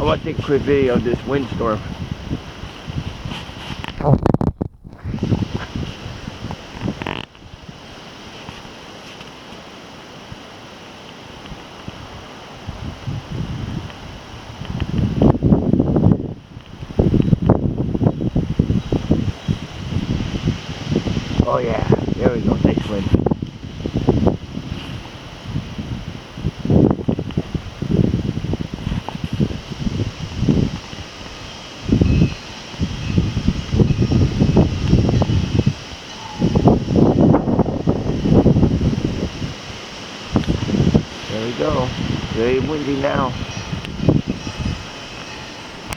I want to take a quick video of this windstorm. Oh yeah, there we go, nice wind. There we go, very windy now.